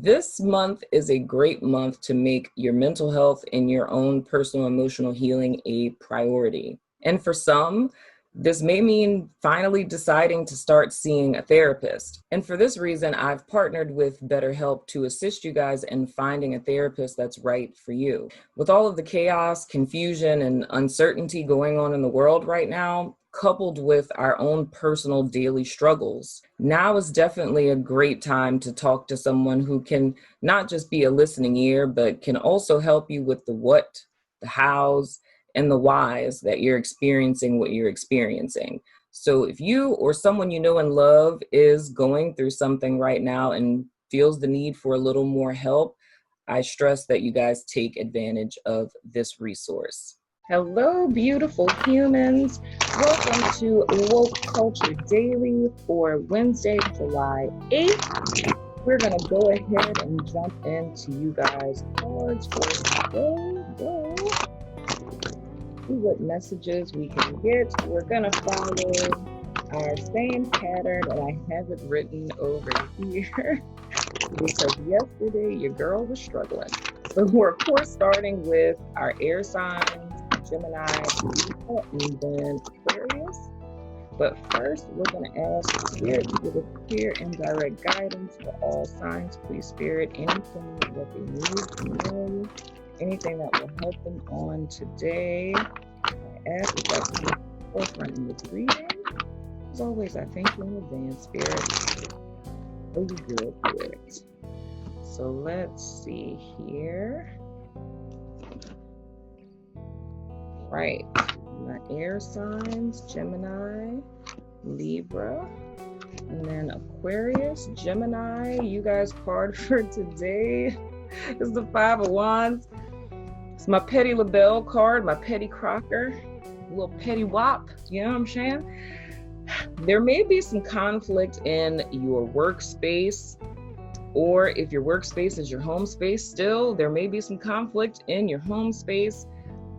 This month is a great month to make your mental health and your own personal emotional healing a priority. And for some, this may mean finally deciding to start seeing a therapist. And for this reason, I've partnered with BetterHelp to assist you guys in finding a therapist that's right for you. With all of the chaos, confusion, and uncertainty going on in the world right now, coupled with our own personal daily struggles, now is definitely a great time to talk to someone who can not just be a listening ear, but can also help you with the what, the hows, and the whys that you're experiencing what you're experiencing. So if you or someone you know and love is going through something right now and feels the need for a little more help, I stress that you guys take advantage of this resource. Hello, beautiful humans. Welcome to Woke Culture Daily for Wednesday, July 8th. We're going to go ahead and jump into you guys' cards for today. See what messages we can get. We're going to follow our same pattern, and I have it written over here because yesterday your girl was struggling. So we're, of course, starting with our air signs, Gemini, Libra, and then Aquarius. But first, we're going to ask Spirit to give us clear and direct guidance for all signs. Please, Spirit, anything that they need to know, anything that will help them on today. I ask that that's in the forefront in this reading. As always, I thank you in advance, Spirit. Oh, you good for it. So let's see here. Right, my air signs, Gemini, Libra, and then Aquarius. Gemini, you guys' card for today is the Five of Wands. It's my Petty LaBelle card, my Petty Crocker, little Petty Wop, you know what I'm saying? There may be some conflict in your workspace, or if your workspace is your home space still, there may be some conflict in your home space.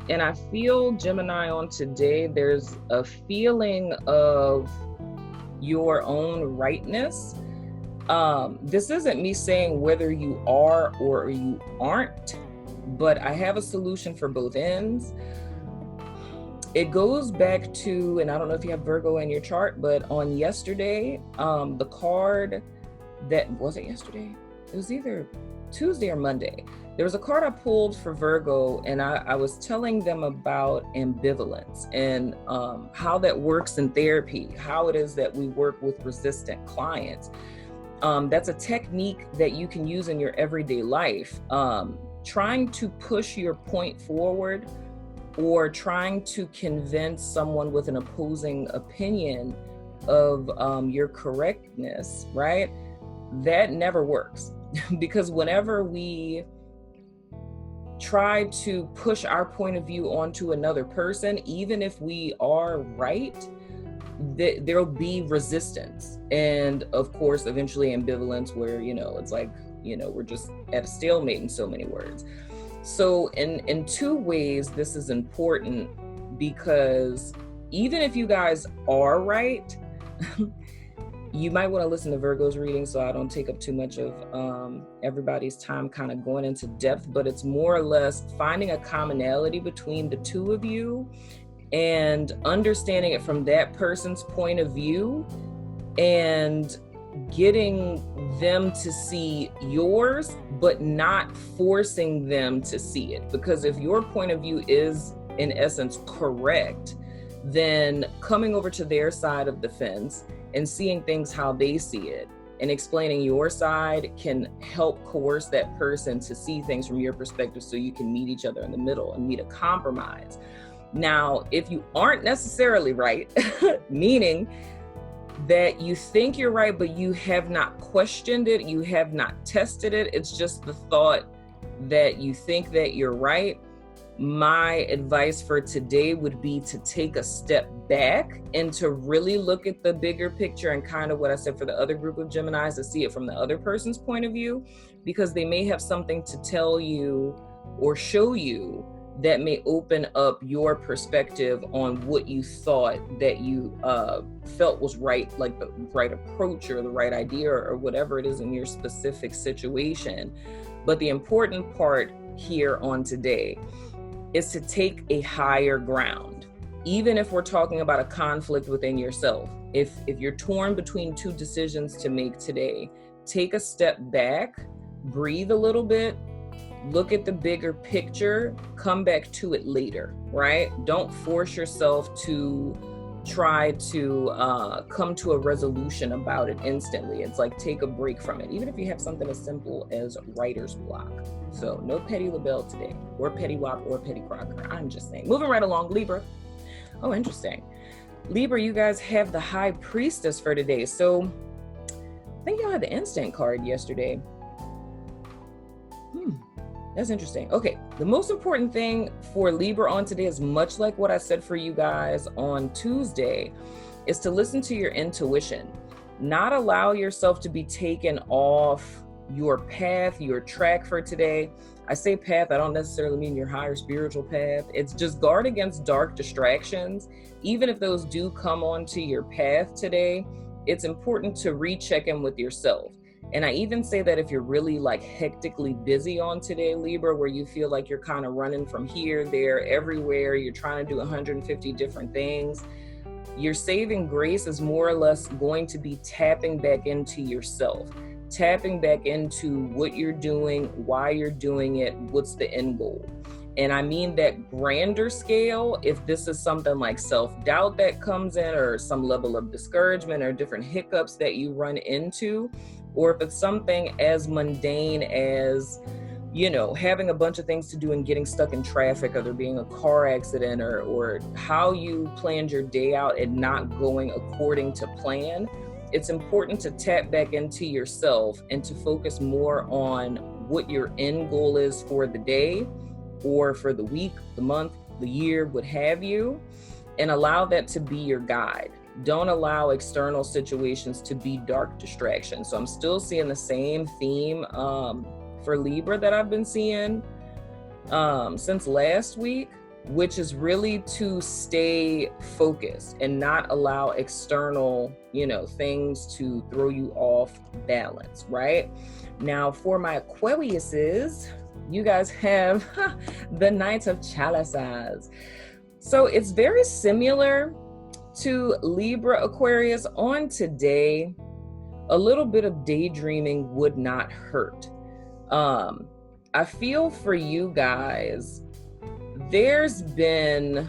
And I feel, Gemini, on today, there's a feeling of your own rightness. This isn't me saying whether you are or you aren't, but I have a solution for both ends. It goes back to, and I don't know if you have Virgo in your chart, but on yesterday, the card that, was it yesterday? It was either Tuesday or Monday. There was a card I pulled for Virgo, and I was telling them about ambivalence and how that works in therapy, how it is that we work with resistant clients. That's a technique that you can use in your everyday life. Trying to push your point forward or trying to convince someone with an opposing opinion of your correctness, right? That never works because whenever we try to push our point of view onto another person, even if we are right, there'll be resistance. And of course, eventually ambivalence where, it's like, we're just at a stalemate in so many words. So in two ways, this is important because even if you guys are right, you might want to listen to Virgo's reading so I don't take up too much of everybody's time kind of going into depth, but it's more or less finding a commonality between the two of you and understanding it from that person's point of view and getting them to see yours, but not forcing them to see it. Because if your point of view is in essence correct, then coming over to their side of the fence and seeing things how they see it and explaining your side can help coerce that person to see things from your perspective so you can meet each other in the middle and meet a compromise. Now, if you aren't necessarily right, meaning that you think you're right, but you have not questioned it, you have not tested it, it's just the thought that you think that you're right, my advice for today would be to take a step back and to really look at the bigger picture and kind of what I said for the other group of Geminis, to see it from the other person's point of view, because they may have something to tell you or show you that may open up your perspective on what you thought that you felt was right, like the right approach or the right idea or whatever it is in your specific situation. But the important part here on today is to take a higher ground. Even if we're talking about a conflict within yourself, if you're torn between two decisions to make today, take a step back, breathe a little bit, look at the bigger picture, come back to it later, right? Don't force yourself to try to come to a resolution about it instantly. It's like, take a break from it, even if you have something as simple as writer's block. So no Petty LaBelle today, or Petty Wop, or Petty Crocker. I'm just saying. Moving right along, Libra. Oh, interesting. Libra, you guys have the High Priestess for today. So I think y'all had the instant card yesterday. That's interesting. Okay, the most important thing for Libra on today is much like what I said for you guys on Tuesday, is to listen to your intuition, not allow yourself to be taken off your path, your track for today. I say path, I don't necessarily mean your higher spiritual path. It's just guard against dark distractions. Even if those do come onto your path today, it's important to recheck in with yourself. And I even say that if you're really like hectically busy on today, Libra, where you feel like you're kind of running from here, there, everywhere, you're trying to do 150 different things, your saving grace is more or less going to be tapping back into yourself, tapping back into what you're doing, why you're doing it, what's the end goal. And I mean that grander scale, if this is something like self-doubt that comes in, or some level of discouragement, or different hiccups that you run into, or if it's something as mundane as, you know, having a bunch of things to do and getting stuck in traffic, or there being a car accident, or how you planned your day out and not going according to plan, it's important to tap back into yourself and to focus more on what your end goal is for the day, or for the week, the month, the year, what have you, and allow that to be your guide. Don't allow external situations to be dark distractions. So I'm still seeing the same theme for Libra that I've been seeing since last week, which is really to stay focused and not allow external, you know, things to throw you off balance, right? Now for my Aquariuses, you guys have the Knight of Chalices. So it's very similar to Libra, Aquarius. On today, a little bit of daydreaming would not hurt. I feel for you guys, there's been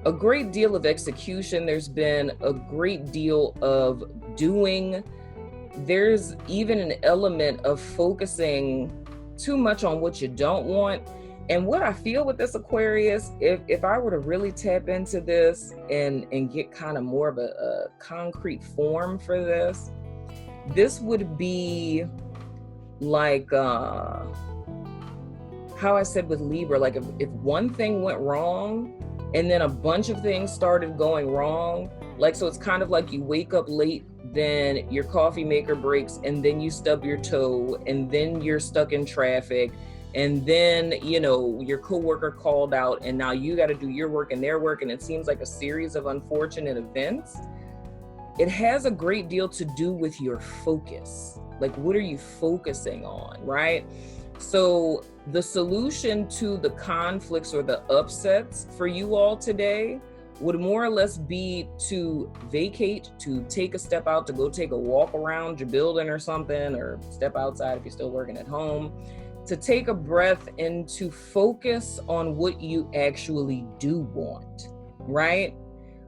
a great deal of execution. There's been a great deal of doing. There's even an element of focusing too much on what you don't want. And what I feel with this Aquarius, if I were to really tap into this and get kind of more of a concrete form for this, this would be like how I said with Libra, like if one thing went wrong and then a bunch of things started going wrong, like, so it's kind of like you wake up late, then your coffee maker breaks, and then you stub your toe, and then you're stuck in traffic, and then, you know, your coworker called out, and now you got to do your work and their work, and it seems like a series of unfortunate events. It has a great deal to do with your focus. Like, what are you focusing on, right? So the solution to the conflicts or the upsets for you all today would more or less be to vacate, to take a step out, to go take a walk around your building or something, or step outside if you're still working at home, to take a breath and to focus on what you actually do want, right?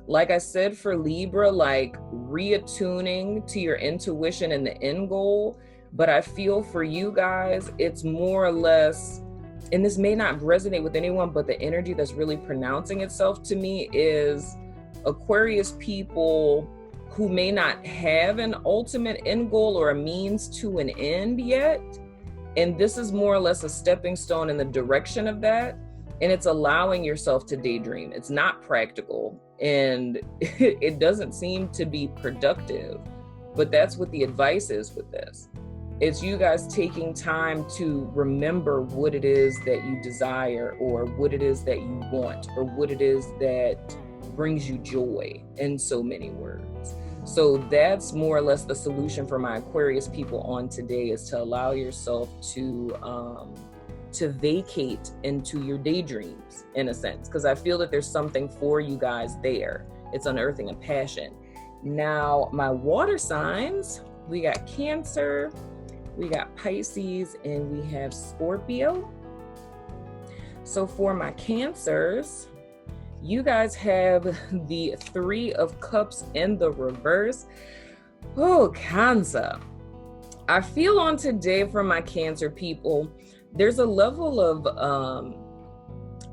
Like I said for Libra, like reattuning to your intuition and the end goal. But I feel for you guys, it's more or less, and this may not resonate with anyone, but the energy that's really pronouncing itself to me is Aquarius people who may not have an ultimate end goal or a means to an end yet. And this is more or less a stepping stone in the direction of that. And it's allowing yourself to daydream. It's not practical and it doesn't seem to be productive, but that's what the advice is with this. It's you guys taking time to remember what it is that you desire, or what it is that you want, or what it is that brings you joy, in so many words. So that's more or less the solution for my Aquarius people on today, is to allow yourself to vacate into your daydreams, in a sense, because I feel that there's something for you guys there. It's unearthing a passion. Now, my water signs, we got Cancer, we got Pisces, and we have Scorpio. So for my Cancers, you guys have the Three of Cups in the reverse. Oh, Cancer. I feel on today for my Cancer people, there's a level of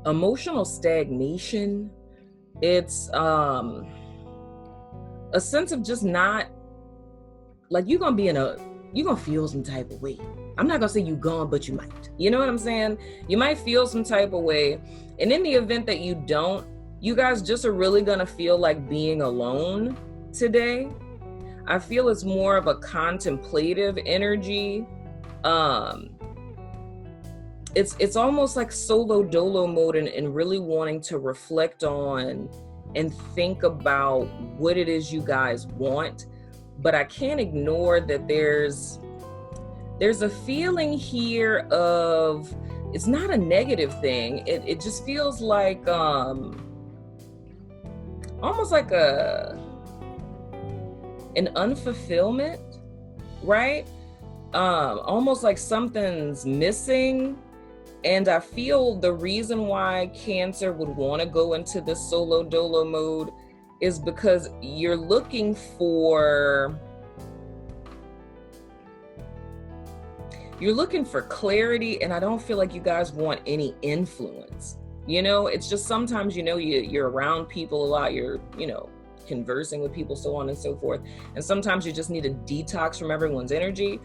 emotional stagnation. It's a sense of just not, like, you're gonna feel some type of way. I'm not gonna say you gone, but you might. You know what I'm saying? You might feel some type of way. And in the event that you don't, you guys just are really gonna feel like being alone today. I feel it's more of a contemplative energy. It's almost like solo dolo mode, and really wanting to reflect on and think about what it is you guys want. But I can't ignore that there's a feeling here of, it's not a negative thing. It just feels like almost like an unfulfillment, right? Almost like something's missing. And I feel the reason why Cancer would want to go into this solo dolo mode is because you're looking for clarity, and I don't feel like you guys want any influence. You know, it's just sometimes, you know, you're around people a lot, you're, you know, conversing with people, so on and so forth. And sometimes you just need a detox from everyone's energy.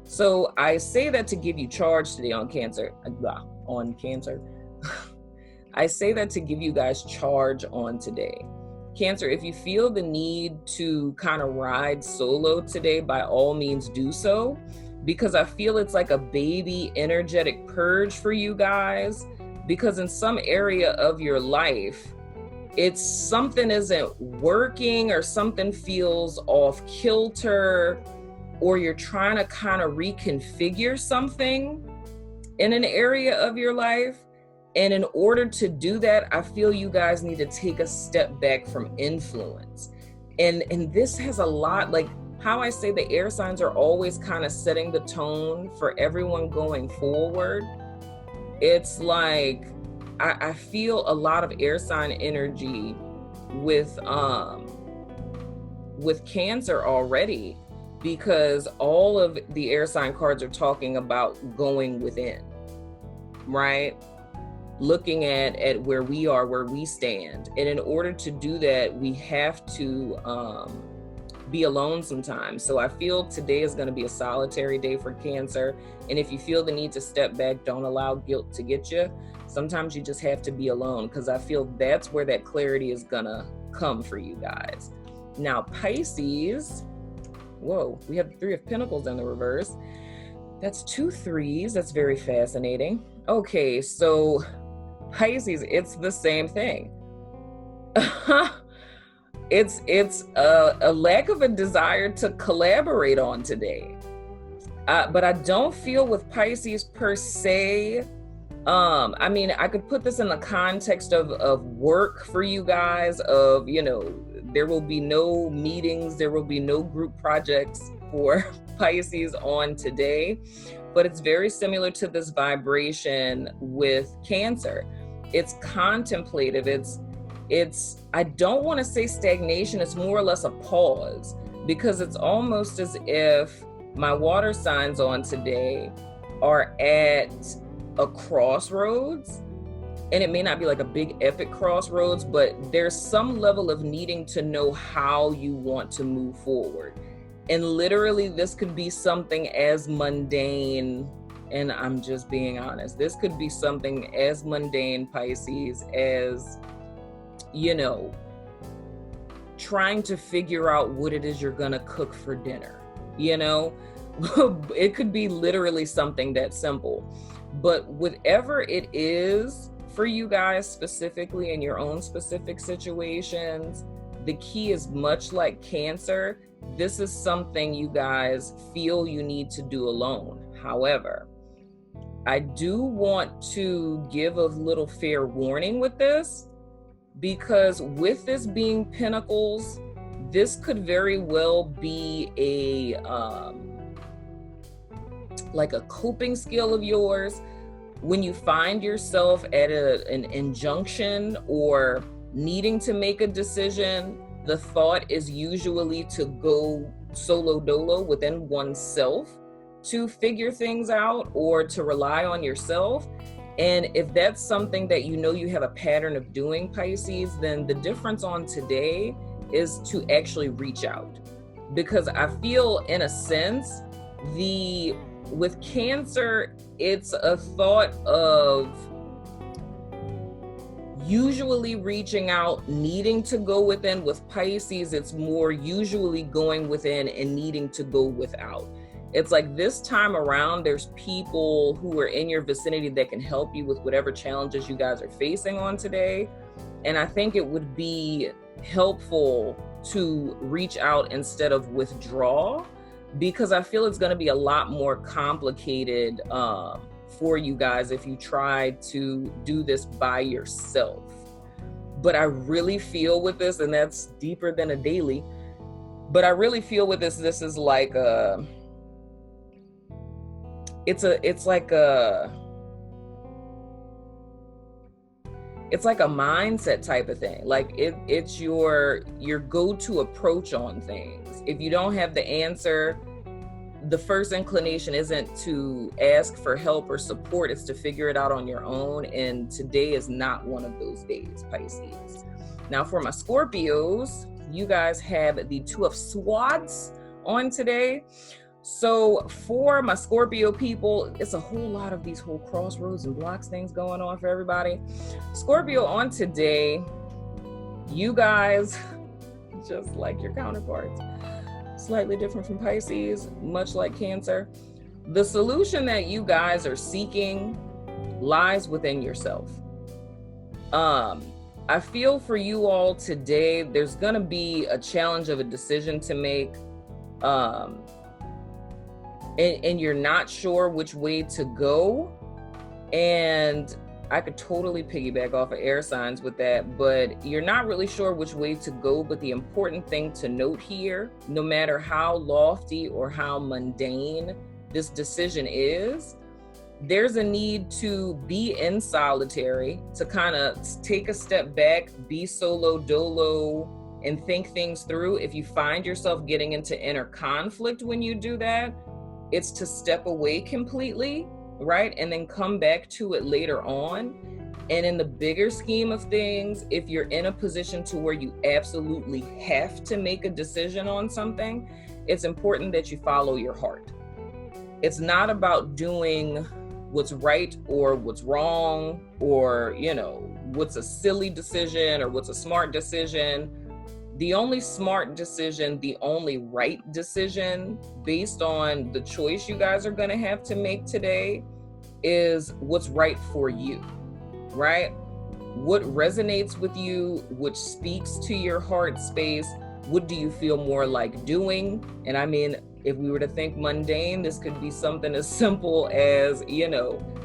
So I say that to give you charge today on Cancer. I say that to give you guys charge on today. Cancer, if you feel the need to kind of ride solo today, by all means do so, because I feel it's like a baby energetic purge for you guys, because in some area of your life, it's something isn't working, or something feels off kilter, or you're trying to kind of reconfigure something in an area of your life. And in order to do that, I feel you guys need to take a step back from influence. And this has a lot, like how I say the air signs are always kind of setting the tone for everyone going forward. It's like, I feel a lot of air sign energy with Cancer already, because all of the air sign cards are talking about going within, right? Looking at where we are, where we stand. And in order to do that, we have to be alone sometimes. So I feel today is going to be a solitary day for Cancer. And if you feel the need to step back, don't allow guilt to get you. Sometimes you just have to be alone, because I feel that's where that clarity is going to come for you guys. Now, Pisces, whoa, we have the Three of Pentacles in the reverse. That's 2 3s. That's very fascinating. Okay, so Pisces, it's the same thing. It's a lack of a desire to collaborate on today. But I don't feel with Pisces per se. I mean, I could put this in the context of work for you guys, of, you know, there will be no meetings, there will be no group projects for Pisces on today, but it's very similar to this vibration with Cancer. It's contemplative. It's I don't want to say stagnation. It's more or less a pause, because it's almost as if my water signs on today are at a crossroads. And it may not be like a big epic crossroads, but there's some level of needing to know how you want to move forward. And literally, this could be something as mundane, and I'm just being honest, this could be something as mundane, Pisces, as, you know, trying to figure out what it is you're gonna cook for dinner. You know, It could be literally something that simple. But whatever it is for you guys specifically in your own specific situations, the key is much like Cancer. This is something you guys feel you need to do alone. However, I do want to give a little fair warning with this, because with this being Pentacles, this could very well be like a coping skill of yours. When you find yourself at an injunction or needing to make a decision, the thought is usually to go solo dolo within oneself to figure things out or to rely on yourself. And if that's something that you know you have a pattern of doing, Pisces, then the difference on today is to actually reach out. Because I feel, in a sense, with Cancer, it's a thought of usually reaching out, needing to go within. With Pisces, it's more usually going within and needing to go without. It's like this time around, there's people who are in your vicinity that can help you with whatever challenges you guys are facing on today. And I think it would be helpful to reach out instead of withdraw, because I feel it's going to be a lot more complicated for you guys if you try to do this by yourself. But I really feel with this, and that's deeper than a daily, but I really feel with this is like it's like a mindset type of thing. Like it's your go-to approach on things. If you don't have the answer, the first inclination isn't to ask for help or support, it's to figure it out on your own. And today is not one of those days, Pisces. Now for my Scorpios, you guys have the Two of Swords on today. So for my Scorpio people, it's a whole lot of these whole crossroads and blocks things going on for everybody. Scorpio on today, you guys, just like your counterparts, slightly different from Pisces, much like Cancer. The solution that you guys are seeking lies within yourself. I feel for you all today, there's gonna be a challenge of a decision to make. And you're not sure which way to go. And I could totally piggyback off of air signs with that, but you're not really sure which way to go. But the important thing to note here, no matter how lofty or how mundane this decision is, there's a need to be in solitary, to kind of take a step back, be solo dolo, and think things through. If you find yourself getting into inner conflict when you do that, it's to step away completely, right? And then come back to it later on. And in the bigger scheme of things, if you're in a position to where you absolutely have to make a decision on something, it's important that you follow your heart. It's not about doing what's right or what's wrong, or, what's a silly decision or what's a smart decision. The only smart decision, the only right decision based on the choice you guys are going to have to make today is what's right for you, right? What resonates with you, which speaks to your heart space. What do you feel more like doing? And I mean, if we were to think mundane, this could be something as simple as,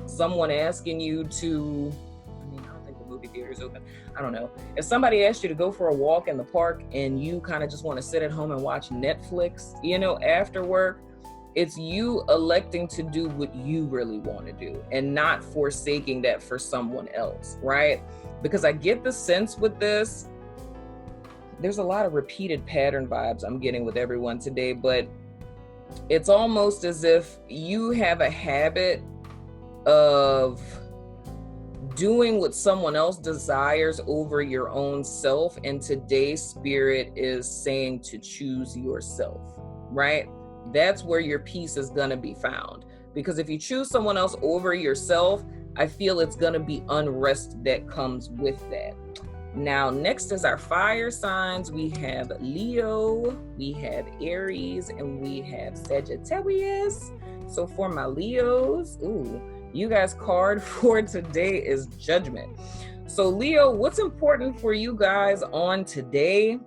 someone asking you to, I don't think the movie theater is open. I don't know. If somebody asked you to go for a walk in the park and you kind of just want to sit at home and watch Netflix, after work, it's you electing to do what you really want to do and not forsaking that for someone else, right? Because I get the sense with this, there's a lot of repeated pattern vibes I'm getting with everyone today, but it's almost as if you have a habit of doing what someone else desires over your own self. And today's spirit is saying to choose yourself, right? That's where your peace is going to be found. Because if you choose someone else over yourself, I feel it's going to be unrest that comes with that. Now, next is our fire signs. We have Leo, we have Aries, and we have Sagittarius. So for my Leos, you guys' card for today is Judgment. So Leo, what's important for you guys on today?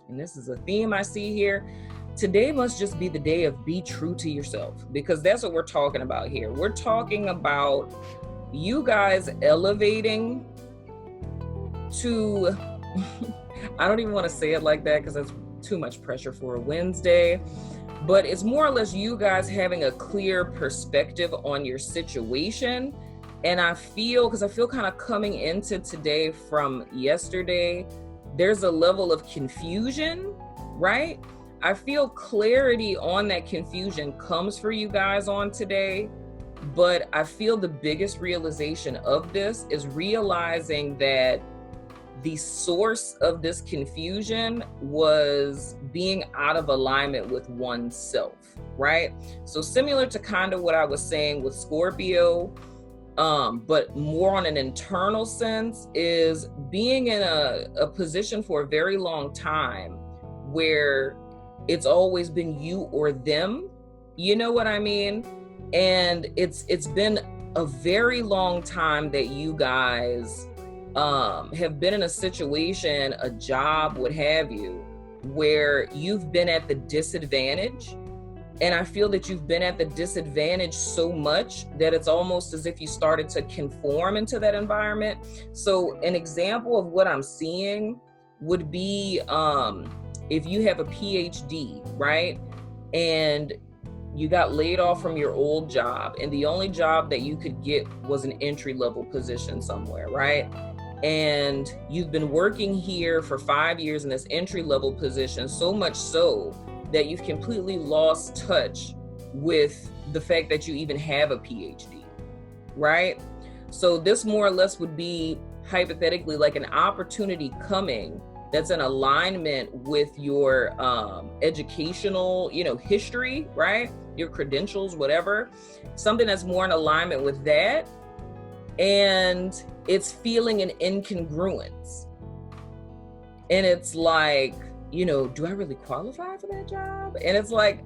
And this is a theme I see here. Today must just be the day of be true to yourself, because that's what we're talking about here. We're talking about you guys elevating to, I don't even want to say it like that because that's too much pressure for a Wednesday, but it's more or less you guys having a clear perspective on your situation. And I feel kind of coming into today from yesterday, there's a level of confusion, right? I feel clarity on that confusion comes for you guys on today, but I feel the biggest realization of this is realizing that the source of this confusion was being out of alignment with oneself, right? So similar to kind of what I was saying with Scorpio, but more on an internal sense, is being in a position for a very long time where it's always been you or them, you know what I mean? And it's been a very long time that you guys have been in a situation, a job, what have you, where you've been at the disadvantage. And I feel that you've been at the disadvantage so much that it's almost as if you started to conform into that environment. So an example of what I'm seeing would be if you have a PhD, right? And you got laid off from your old job, and the only job that you could get was an entry-level position somewhere, right? And you've been working here for 5 years in this entry-level position, so much so that you've completely lost touch with the fact that you even have a PhD, right? So this more or less would be hypothetically like an opportunity coming that's in alignment with your educational, history, right? Your credentials, whatever, something that's more in alignment with that. And it's feeling an incongruence. And it's like, do I really qualify for that job? And it's like,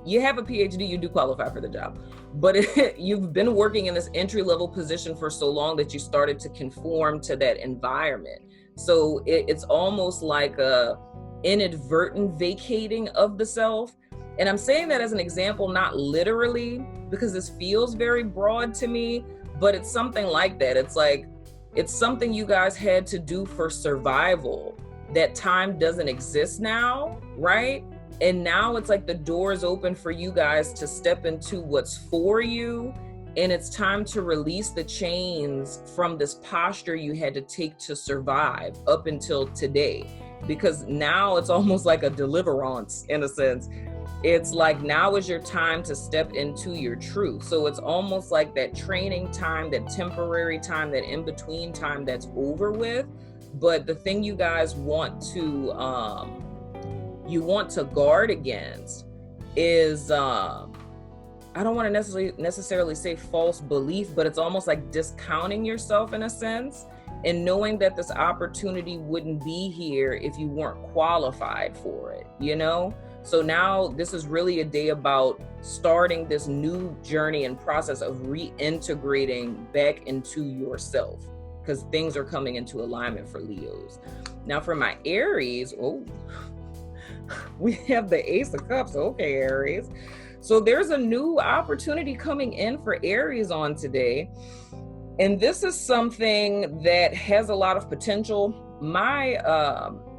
you have a PhD, you do qualify for the job, but you've been working in this entry-level position for so long that you started to conform to that environment. So it's almost like a inadvertent vacating of the self. And I'm saying that as an example, not literally, because this feels very broad to me, but it's something like that. It's like, it's something you guys had to do for survival. That time doesn't exist now, right? And now it's like the door is open for you guys to step into what's for you. And it's time to release the chains from this posture you had to take to survive up until today. Because now it's almost like a deliverance in a sense. It's like now is your time to step into your truth. So it's almost like that training time, that temporary time, that in-between time that's over with. But the thing you guys want to guard against is I don't want to necessarily say false belief, but it's almost like discounting yourself in a sense, and knowing that this opportunity wouldn't be here if you weren't qualified for it, So now this is really a day about starting this new journey and process of reintegrating back into yourself, because things are coming into alignment for Leos. Now for my Aries, we have the Ace of Cups. Okay, Aries. So there's a new opportunity coming in for Aries on today. And this is something that has a lot of potential. My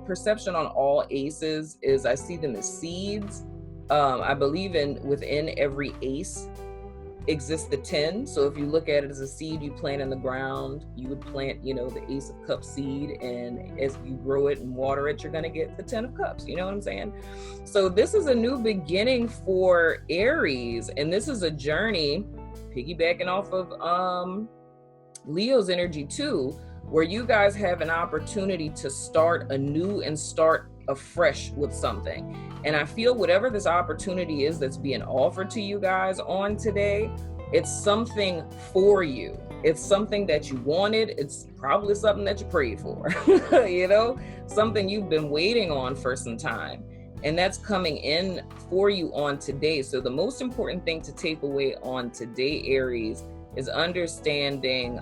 perception on all aces is I see them as seeds. I believe within every ace exists the 10. So if you look at it as a seed you plant in the ground, you would plant, the Ace of Cups seed. And as you grow it and water it, you're going to get the 10 of Cups. You know what I'm saying? So this is a new beginning for Aries. And this is a journey piggybacking off of Leo's energy too, where you guys have an opportunity to start anew and start afresh with something. And I feel whatever this opportunity is that's being offered to you guys on today, it's something for you. It's something that you wanted. It's probably something that you prayed for, you know, something you've been waiting on for some time. And that's coming in for you on today. So the most important thing to take away on today, Aries, is understanding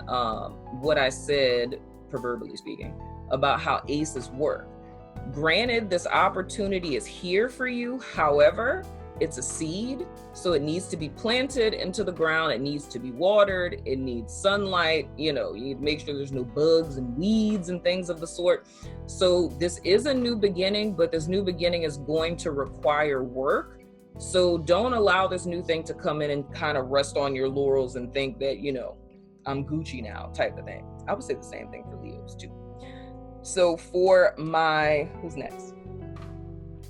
what I said, proverbially speaking, about how aces work. Granted, this opportunity is here for you. However, it's a seed, so it needs to be planted into the ground. It needs to be watered. It needs sunlight. You know, you need to make sure there's no bugs and weeds and things of the sort. So this is a new beginning, but this new beginning is going to require work. So don't allow this new thing to come in and kind of rest on your laurels and think that, you know, I'm Gucci now type of thing. I would say the same thing for Leos too. So for my, who's next?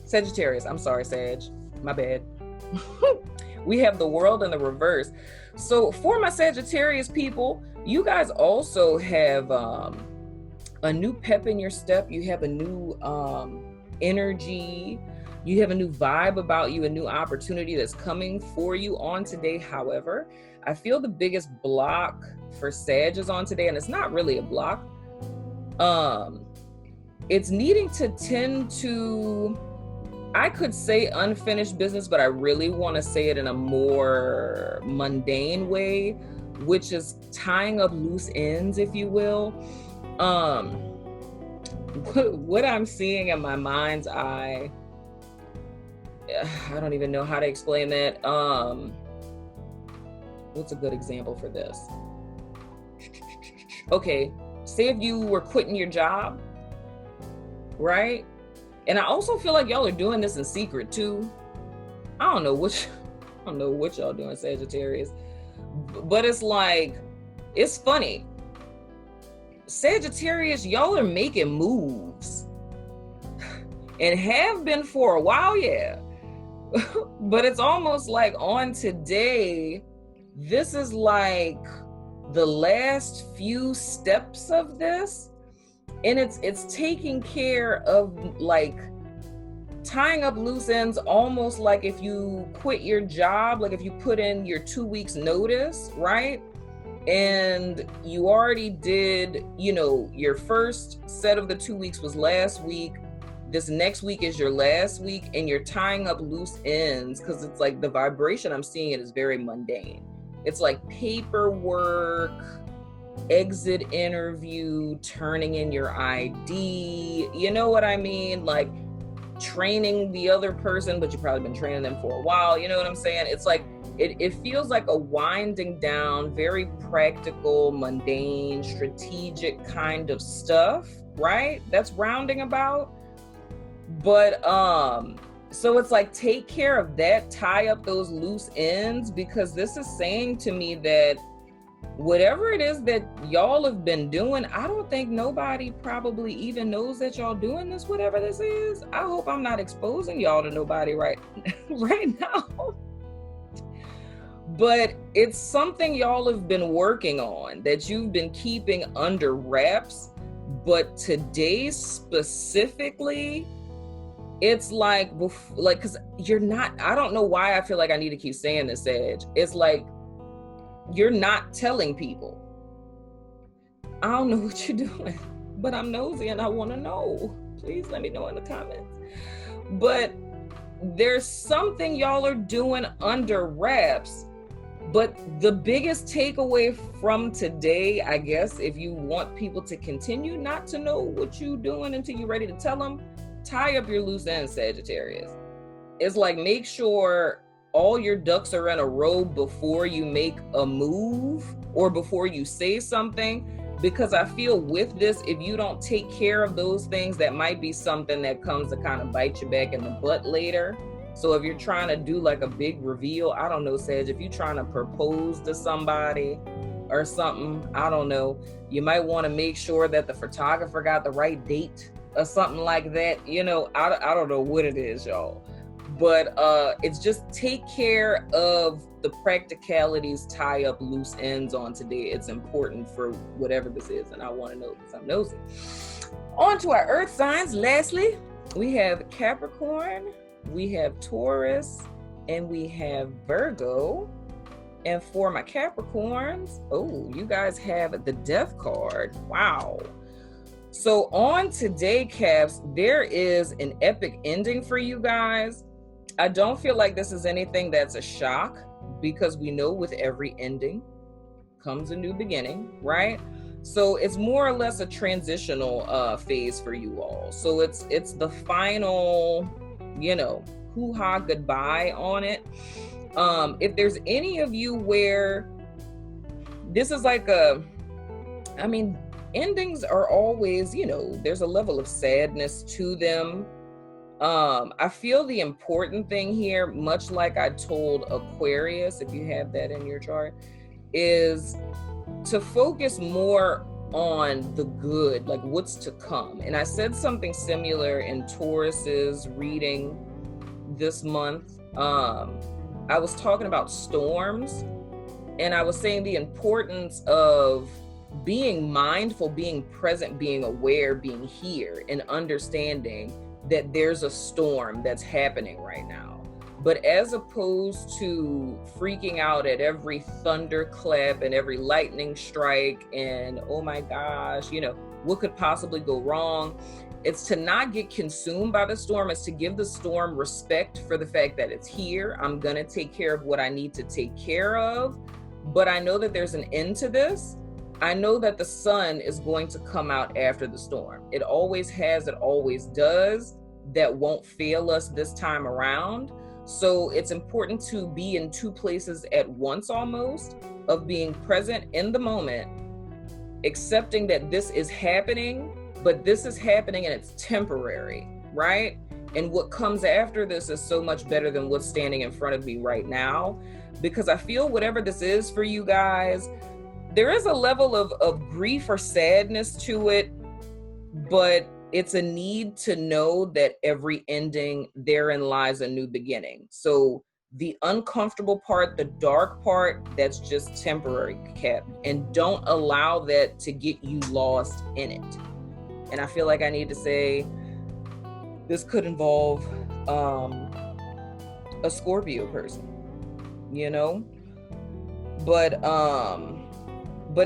Sagittarius. I'm sorry, Sag. My bad. We have the World in the reverse. So for my Sagittarius people, you guys also have a new pep in your step. You have a new energy. You have a new vibe about you, a new opportunity that's coming for you on today. However, I feel the biggest block for Sag is on today, and it's not really a block. It's needing to tend to, I could say unfinished business, but I really want to say it in a more mundane way, which is tying up loose ends, if you will. What I'm seeing in my mind's eye, I don't even know how to explain that. What's a good example for this? Okay, say if you were quitting your job, right? And I also feel like y'all are doing this in secret too. I don't know what y'all doing, Sagittarius, but it's like, it's funny. Sagittarius, y'all are making moves and have been for a while, yeah. But it's almost like on today, this is like the last few steps of this. And it's taking care of like tying up loose ends, almost like if you quit your job, like if you put in your 2 weeks notice, right? And you already did, you know, your first set of the 2 weeks was last week. This next week is your last week, and you're tying up loose ends because it's like the vibration I'm seeing it is very mundane. It's like paperwork, exit interview, turning in your ID, you know what I mean? Like training the other person, but you've probably been training them for a while, you know what I'm saying? It's like, it feels like a winding down, very practical, mundane, strategic kind of stuff, right? That's rounding about. But, so it's like, take care of that, tie up those loose ends, because this is saying to me that whatever it is that y'all have been doing, I don't think nobody probably even knows that y'all doing this, whatever this is. I hope I'm not exposing y'all to nobody right now. But it's something y'all have been working on that you've been keeping under wraps. But today specifically, it's like, because you're not, I don't know why I feel like I need to keep saying this, Sag. It's like, you're not telling people. I don't know what you're doing, but I'm nosy and I want to know. Please let me know in the comments. But there's something y'all are doing under wraps. But the biggest takeaway from today, I guess, if you want people to continue not to know what you're doing until you're ready to tell them, tie up your loose ends, Sagittarius. It's like, make sure all your ducks are in a row before you make a move or before you say something, because I feel with this, if you don't take care of those things, that might be something that comes to kind of bite you back in the butt later. So if you're trying to do like a big reveal, I don't know, Sag, if you're trying to propose to somebody or something, I don't know, you might want to make sure that the photographer got the right date or something like that. You know, I don't know what it is, y'all. But it's just take care of the practicalities, tie up loose ends on today. It's important for whatever this is, and I want to know because I'm nosy. On to our earth signs. Lastly, we have Capricorn, we have Taurus, and we have Virgo. And for my Capricorns, oh, you guys have the Death card. Wow. So on today, Caps, there is an epic ending for you guys. I don't feel like this is anything that's a shock, because we know with every ending comes a new beginning, right? So it's more or less a transitional phase for you all. So it's the final, hoo-ha goodbye on it. If there's any of you where this is like endings are always, there's a level of sadness to them. I feel the important thing here, much like I told Aquarius, if you have that in your chart, is to focus more on the good, like what's to come. And I said something similar in Taurus's reading this month. I was talking about storms, and I was saying the importance of being mindful, being present, being aware, being here, and understanding that there's a storm that's happening right now. But as opposed to freaking out at every thunderclap and every lightning strike and, oh my gosh, what could possibly go wrong? It's to not get consumed by the storm. It's to give the storm respect for the fact that it's here. I'm going to take care of what I need to take care of. But I know that there's an end to this. I know that the sun is going to come out after the storm. It always has, it always does. That won't fail us this time around. So it's important to be in two places at once, almost, of being present in the moment, accepting that this is happening, but this is happening and it's temporary, right? And what comes after this is so much better than what's standing in front of me right now, because I feel whatever this is for you guys, there is a level of grief or sadness to it, but it's a need to know that every ending, therein lies a new beginning. So the uncomfortable part, the dark part, that's just temporary, Cap. And don't allow that to get you lost in it. And I feel like I need to say, this could involve a Scorpio person, But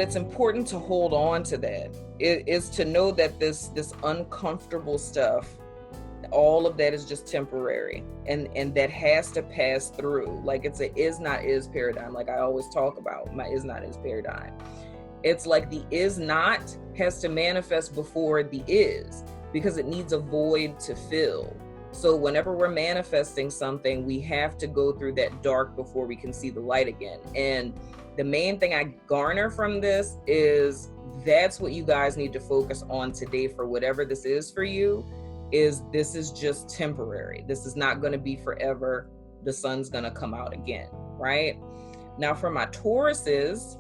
it's important to hold on to that. It is to know that this uncomfortable stuff, all of that is just temporary, and that has to pass through. Like it's a is not is paradigm. Like I always talk about my is not is paradigm. It's like the is not has to manifest before the is, because it needs a void to fill. So whenever we're manifesting something, we have to go through that dark before we can see the light again. And the main thing I garner from this is that's what you guys need to focus on today for whatever this is for you, is this is just temporary. This is not going to be forever. The sun's going to come out again, right? Now for my Tauruses,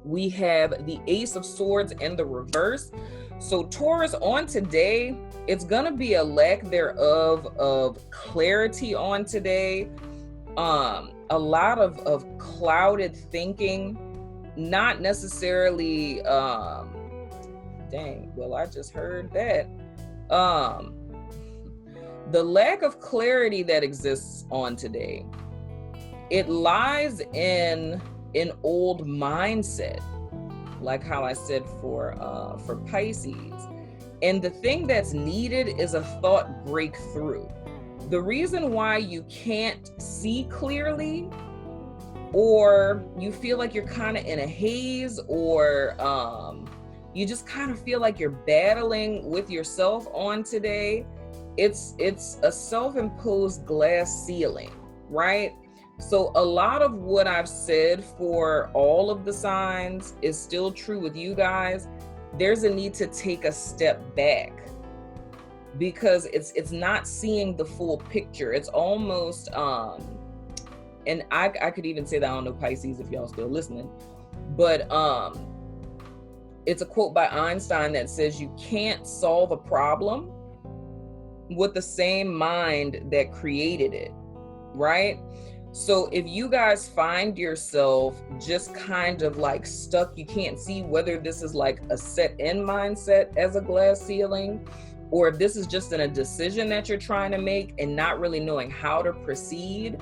we have the Ace of Swords in the reverse. So Taurus, on today, it's going to be a lack thereof of clarity on today. A lot of clouded thinking, not necessarily, dang, well, I just heard that. The lack of clarity that exists on today, it lies in an old mindset, like how I said for Pisces. And the thing that's needed is a thought breakthrough. The reason why you can't see clearly, or you feel like you're kind of in a haze, or you just kind of feel like you're battling with yourself on today, it's a self-imposed glass ceiling, right? So a lot of what I've said for all of the signs is still true with you guys. There's a need to take a step back, because it's not seeing the full picture. It's almost, and I could even say that, I don't know Pisces if y'all still listening, but it's a quote by Einstein that says you can't solve a problem with the same mind that created it, right? So if you guys find yourself just kind of like stuck, you can't see whether this is like a set in mindset as a glass ceiling, or if this is just in a decision that you're trying to make and not really knowing how to proceed,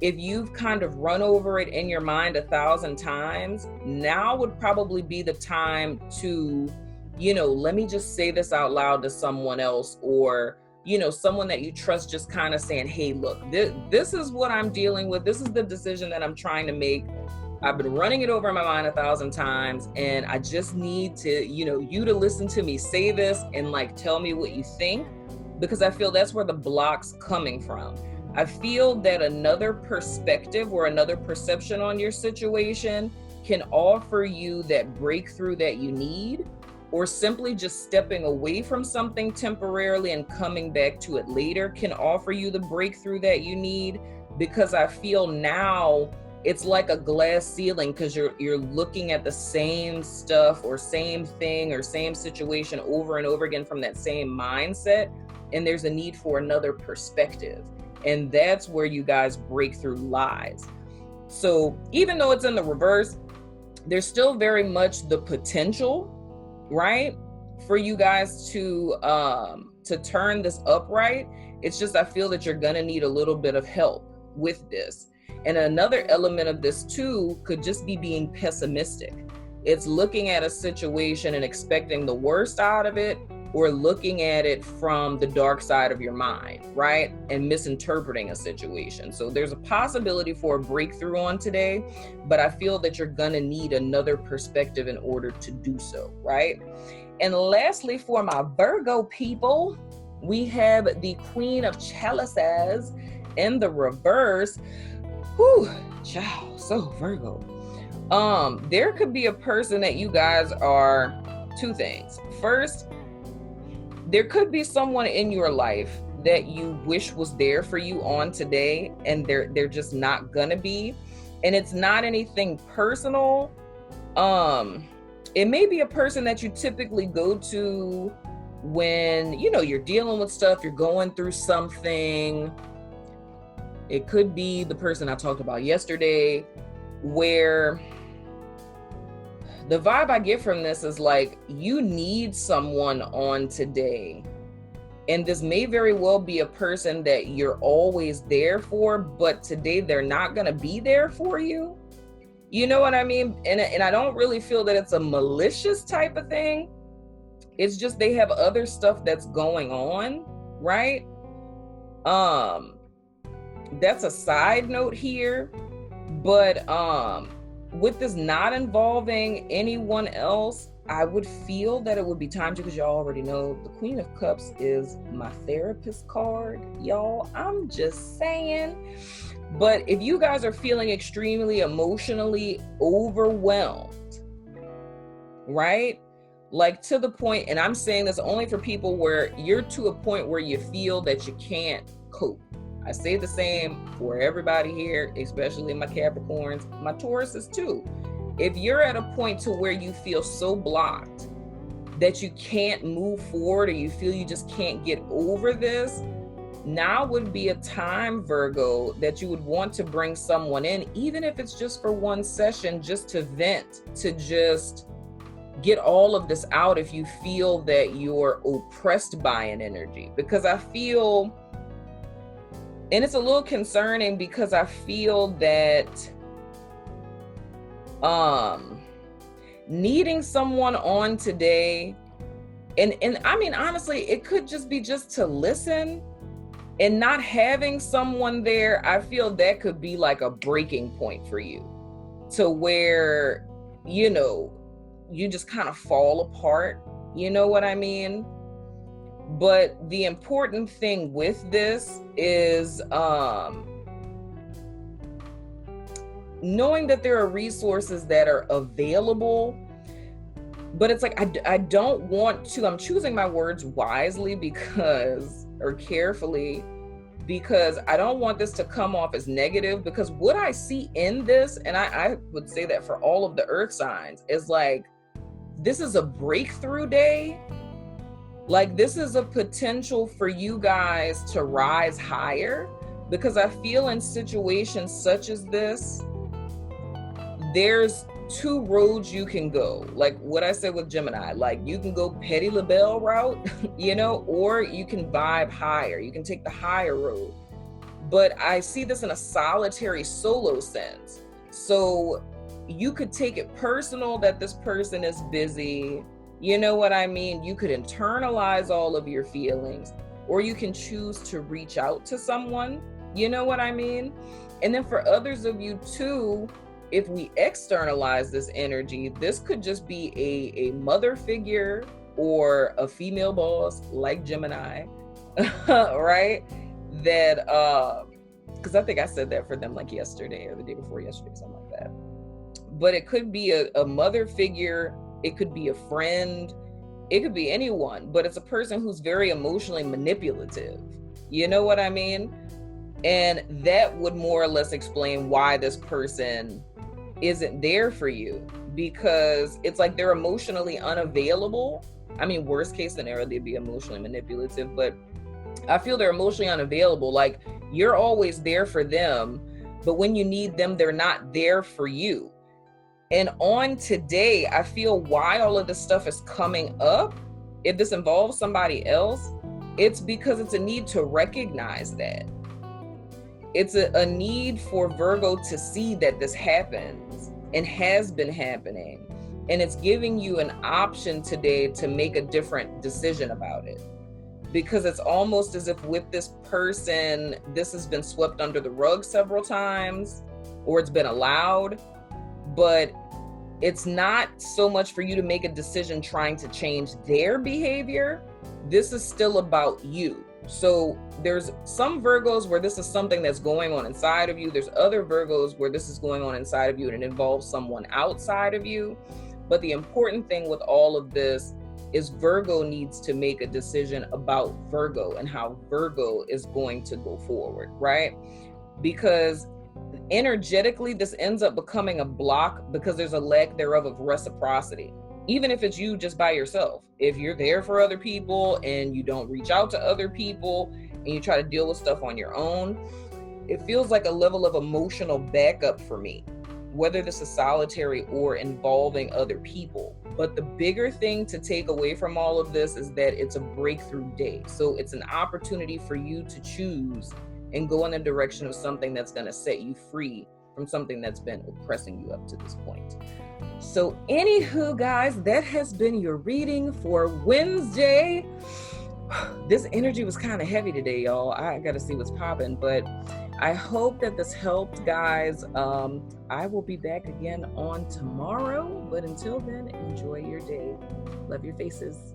if you've kind of run over it in your mind 1,000 times, now would probably be the time to, let me just say this out loud to someone else, or, someone that you trust, just kind of saying, hey, look, this is what I'm dealing with. This is the decision that I'm trying to make. I've been running it over in my mind 1,000 times, and I just need to, you to listen to me say this and like tell me what you think, because I feel that's where the block's coming from. I feel that another perspective or another perception on your situation can offer you that breakthrough that you need, or simply just stepping away from something temporarily and coming back to it later can offer you the breakthrough that you need, because I feel now it's like a glass ceiling, because you're looking at the same stuff or same thing or same situation over and over again from that same mindset, and there's a need for another perspective. And that's where you guys' breakthrough lies. So even though it's in the reverse, there's still very much the potential, right, for you guys to turn this upright. It's just, I feel that you're gonna need a little bit of help with this. And another element of this too could just be being pessimistic. It's looking at a situation and expecting the worst out of it, or looking at it from the dark side of your mind, right? And misinterpreting a situation. So there's a possibility for a breakthrough on today, but I feel that you're gonna need another perspective in order to do so, right? And lastly, for my Virgo people, we have the Queen of Chalices in the reverse. Whew, child, so Virgo. There could be a person that you guys are, two things. First, there could be someone in your life that you wish was there for you on today, and they're just not gonna be. And it's not anything personal. It may be a person that you typically go to when, you're dealing with stuff, you're going through something. It could be the person I talked about yesterday, where the vibe I get from this is like, you need someone on today. And this may very well be a person that you're always there for, but today they're not gonna be there for you. You know what I mean? And I don't really feel that it's a malicious type of thing. It's just they have other stuff that's going on, right? That's a side note here, but with this not involving anyone else, I would feel that it would be time to, because y'all already know the Queen of Cups is my therapist card, y'all. I'm just saying. But if you guys are feeling extremely emotionally overwhelmed, right? Like to the point, and I'm saying this only for people where you're to a point where you feel that you can't cope. I say the same for everybody here, especially my Capricorns, my Tauruses too. If you're at a point to where you feel so blocked that you can't move forward, or you feel you just can't get over this, now would be a time, Virgo, that you would want to bring someone in, even if it's just for one session, just to vent, to just get all of this out if you feel that you're oppressed by an energy. Because I feel, and it's a little concerning, because I feel that needing someone on today, and I mean, honestly, it could just be just to listen, and not having someone there, I feel that could be like a breaking point for you, to where, you just kind of fall apart. You know what I mean? But the important thing with this is knowing that there are resources that are available. But it's like, I don't want to, I'm choosing my words wisely or carefully, because I don't want this to come off as negative, because what I see in this, and I would say that for all of the earth signs, is like, this is a breakthrough day. Like, this is a potential for you guys to rise higher, because I feel in situations such as this, there's two roads you can go. Like what I said with Gemini, like you can go Petty LaBelle route, or you can vibe higher. You can take the higher road. but I see this in a solitary solo sense. So you could take it personal that this person is busy. You know what I mean? You could internalize all of your feelings, or you can choose to reach out to someone. You know what I mean? And then for others of you too, if we externalize this energy, this could just be a mother figure or a female boss like Gemini, right? That, because I think I said that for them like yesterday or the day before yesterday, something like that. But it could be a mother figure, it could be a friend, it could be anyone, but it's a person who's very emotionally manipulative. You know what I mean? And that would more or less explain why this person isn't there for you, because it's like they're emotionally unavailable. I mean, worst case scenario, they'd be emotionally manipulative, but I feel they're emotionally unavailable. Like, you're always there for them, but when you need them, they're not there for you. And on today, I feel why all of this stuff is coming up, if this involves somebody else, it's because it's a need to recognize that. It's a need for Virgo to see that this happens and has been happening. And it's giving you an option today to make a different decision about it. Because it's almost as if with this person, this has been swept under the rug several times, or it's been allowed, but it's not so much for you to make a decision trying to change their behavior. This is still about you. So there's some Virgos where this is something that's going on inside of you. There's other Virgos where this is going on inside of you and it involves someone outside of you. But the important thing with all of this is Virgo needs to make a decision about Virgo and how Virgo is going to go forward, right? Because energetically, this ends up becoming a block because there's a lack thereof of reciprocity. Even if it's you just by yourself, if you're there for other people and you don't reach out to other people and you try to deal with stuff on your own, it feels like a level of emotional backup for me, whether this is solitary or involving other people. But the bigger thing to take away from all of this is that it's a breakthrough day. So it's an opportunity for you to choose and go in the direction of something that's going to set you free from something that's been oppressing you up to this point. So anywho, guys, that has been your reading for Wednesday. This energy was kind of heavy today, y'all. I got to see what's popping, but I hope that this helped, guys. I will be back again on tomorrow, but until then, enjoy your day. Love your faces.